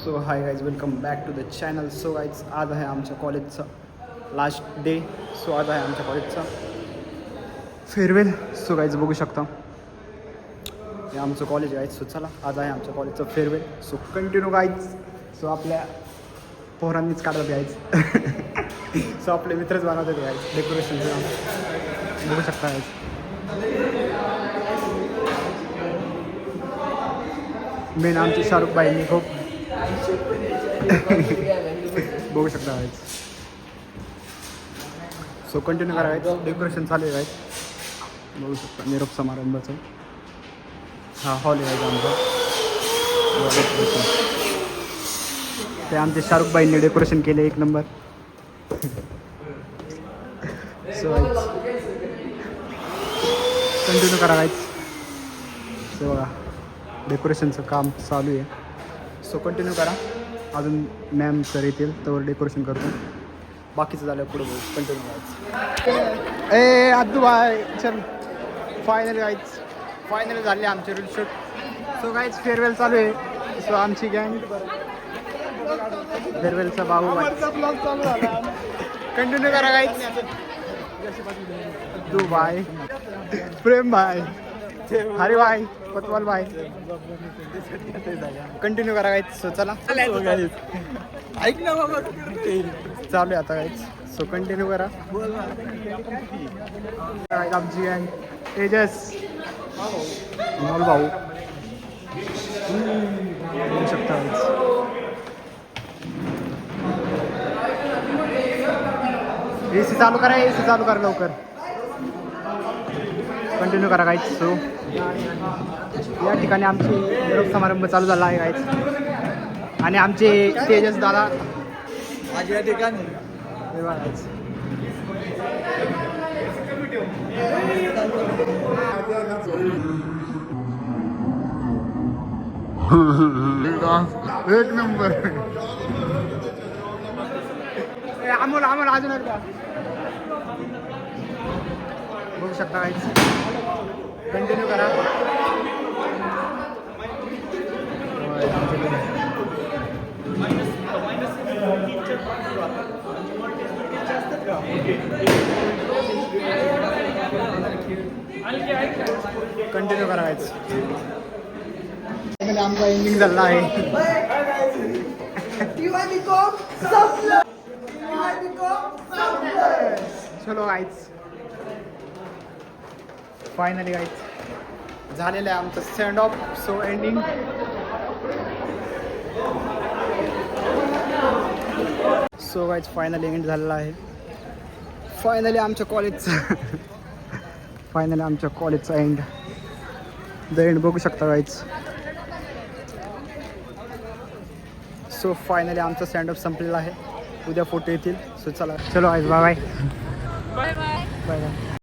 So hi guys, welcome back to the channel. So guys, आज आहे आमच्या कॉलेजचा लास्ट डे. सो आज आहे आमच्या कॉलेजचा फेअरवेल. सो गाईज बघू शकता, हे आमचं कॉलेज आहे. सो चला, आज आहे आमच्या कॉलेजचं farewell. So continue guys. So आपल्या पोरांनीच काढत गाईज. सो आपले मित्रच बनवतात गाईज डेकोरेशन. बघू शकता गाईज. मेन आमची शाहरुख भाईंनी खूप बघू शकता गाईज. सो कंटिन्यू करायचं, डेकोरेशन चालू आहे गाईज. बघू शकता निरोप समारंभाचं हा हॉल आहे आमचा. ते आमचे शाहरुख भाईंनी डेकोरेशन केले एक नंबर. सो कंटिन्यू करा गाईज. सो बघा, डेकोरेशनचं काम चालू आहे. सो कंटिन्यू करा, अजून मॅम सर येतील तर डेकोरेशन करतो. बाकीचं झालं पुढं बघू. कंटिन्यू करायचं. ए आदू बाय चल. फायनल गाईज, फायनल झाले आमचे reel shoot. So guys farewell चालू आहे. सो आमची गँग फेअरवेलचा बाबू कंटिन्यू करा गाईज. तू बाय, प्रेम भाई, हरे भाई, पतवाल भाई, कंटिन्यू करा गाईज. सो चला, ऐक ना बाबा, चालू आहे आता गाईज. सो कंटिन्यू करा. आमची गँग तेजस, मोल भाऊ, बघू शकता गाईज. AC चालू करा, AC चालू करा लवकर. कंटिन्यू करा गाईज. सो या ठिकाणी आमची निरोप समारंभ चालू झाला आहे गाईज. आणि आमचे तेजस दादा आज या ठिकाणी एक नंबर. अमोल अमोल अजून एकदा बघू शकता गाईज. कंटिन्यू करा. कंटिन्यू करा गाईज. आमचा एंडिंग झाला आहे. चलो गाईज, फायनली गाईज झालेलं आहे आमचं send off. So ending. So guys finally end झालेला आहे. फायनली आमच्या कॉलेजचं फायनली आमच्या कॉलेजचा एंड. द एंड बघू शकता गाईज. सो फायनली आमचा स्टँडअप संपलेला आहे. उद्या फोटो येतील. सो चला, चलो guys, bye bye. Bye bye.